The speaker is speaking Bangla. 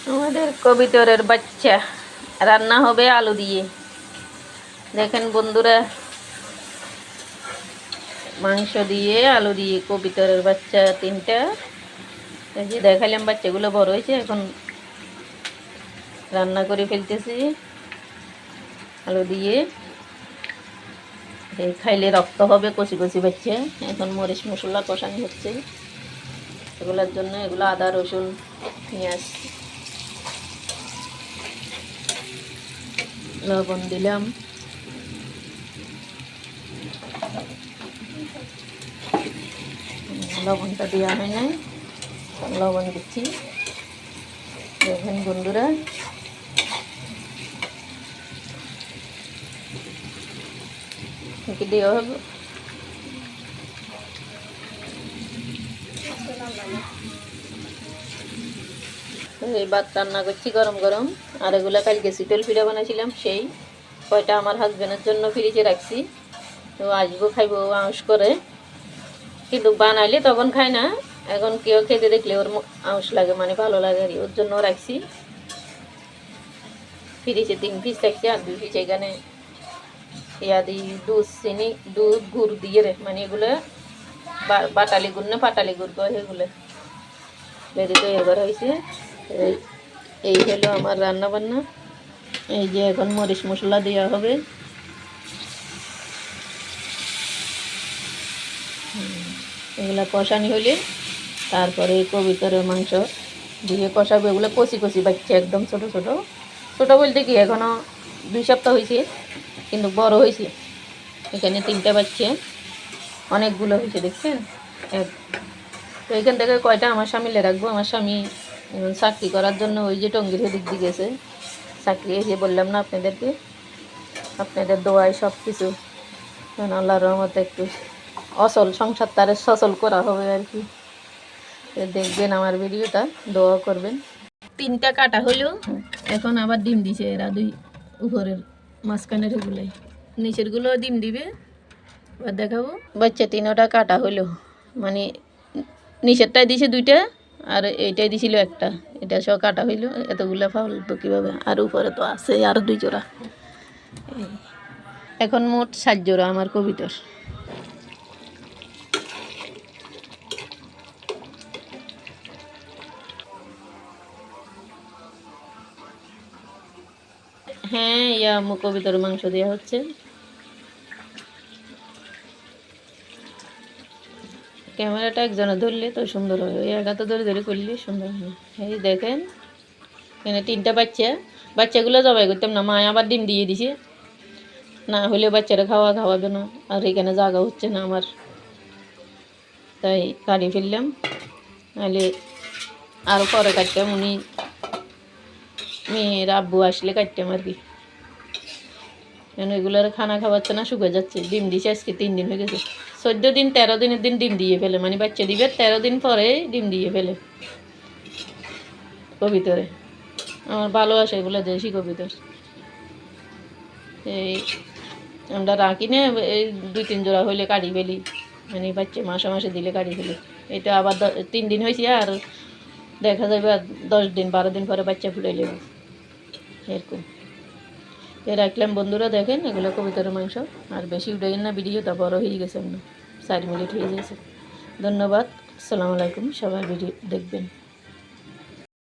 আমাদের কবিতরের বাচ্চা রান্না হবে আলু দিয়ে। দেখেন বন্ধুরা, মাংস দিয়ে আলু দিয়ে কবিতরের বাচ্চা 3টা। এই যে দেখালাম বাচ্চাগুলো বড় হয়েছে, এখন রান্না করে ফেলতেছি আলু দিয়ে। খাইলে রক্ত হবে, কচি কচি বাচ্চা। এখন মরিচ মশলা কষানো হচ্ছে এগুলোর জন্য। এগুলো আদা রসুন পেঁয়াজ লবণ দিলাম, লবণটা দেওয়া হয় নাই, লবণ দিচ্ছি। দেখেন বন্ধুরা, দেওয়া হবে এই ভাত রান্না করছি গরম গরম। আর এগুলো কালকে চিতল পিঠা বানাইছিলাম, সেই কয়টা আমার হাজবেন্ডের জন্য ফ্রিজে রাখছি। তো আসবো খাইবো আউশ করে, কিন্তু বানাইলে তখন খায় না। এখন কেউ খেতে দেখলে ওর আউশ লাগে, মানে ভালো লাগে আর ওর জন্য রাখছি ফ্রিজে। 3 পিস রাখছি, আর 2 পিস এখানে ইয়া দিই দুধ চিনি দুধ গুড় দিয়ে রে, মানে এগুলো বাটালি গুড় না পাটালি গুড় কয়, এগুলো রেডি তো এবার হয়েছে। এই হলো আমার রান্না বান্না। এই যে এখন মরিচ মশলা দেওয়া হবে। এগুলো কষানি হলে তারপরে কবিতরের মাংস দিয়ে কষাবো। এগুলো কষি কষি বাচ্চা, একদম ছোট ছোট। ছোটো বলতে কি এখনও 2 সপ্তাহ হয়েছে, কিন্তু বড় হয়েছে। এখানে 3টা বাচ্চা, অনেকগুলো হয়েছে দেখছেন। তো এখান থেকে কয়টা আমার স্বামীলে রাখবো। আমার স্বামী চাকরি করার জন্য ওই যে টঙ্গীর দিক দিয়ে গেছে চাকরি। এসে বললাম না আপনাদেরকে, আপনাদের দোয়ায় সব কিছু আল্লাহর রহমতে একটু অচল সংসার তারে সচল করা হবে আর কি। দেখবেন আমার ভিডিওটা, দোয়া করবেন। 3টা কাটা হলো, এখন আবার ডিম দিছে এরা 2 উপরের মাঝখানের এগুলাই, নিচেরগুলো ডিম দিবে। এবার দেখাবো। বাচ্চা 3টা কাটা হলো, মানে নিচেরটাই দিছে 2টা, আর এইটাই দিছিল একটা। এটা সব কাটা হইলো। এতগুলো ফাউল তো কীভাবে, আর উপরে তো আছে আরও 2 জোড়া। এখন মোট 7 জোড়া আমার কবিতর। হ্যাঁ, ইয়া কবিতর মাংস দেওয়া হচ্ছে। ক্যামেরাটা একজনে ধরলে তো সুন্দর হয়, ওই একা তো ধরে ধরে করলে সুন্দর হয়। এই দেখেন এখানে 3টা বাচ্চাগুলো জবাই করতাম না, মায় আবার ডিম দিয়ে দিছে। না হলে বাচ্চারা খাওয়াবে না, আর এখানে জায়গা হচ্ছে না আমার, তাই কাটি ফেললাম। নাহলে আরও পরে কাটতাম, উনি মেয়ের আব্বু আসলে কাটতাম আর কি। কেন এগুলোর খানা খাওয়াচ্ছে না, শুকিয়ে যাচ্ছে। ডিম দিছে আজকে 3 দিন হয়ে গেছে। 14 দিন 13 দিনের দিন ডিম দিয়ে ফেলে, মানে বাচ্চা দিবে 13 দিন পরে ডিম দিয়ে ফেলে কবিতরে। আমার ভালোবাসে এগুলো দেশি কবিতর। এই আমরা রাখি না, এই 2-3 জোড়া হইলে কাটি ফেলি, মানে বাচ্চা মাসে মাসে দিলে কাটি ফেলি। এটা আবার 3 দিন হয়েছে, আর দেখা যাবে আর 10 দিন 12 দিন পরে বাচ্চা ফুটে নেবে এরকম। রাখলাম বন্ধুরা, দেখেন এগুলো কবিতরের মাংস। আর বেশি উঠে না, ভিডিওটা বড় হয়ে গেছে, 4 মিনিট হয়ে গেছে। ধন্যবাদ, আসসালামু আলাইকুম। সবাই ভিডিও দেখবেন।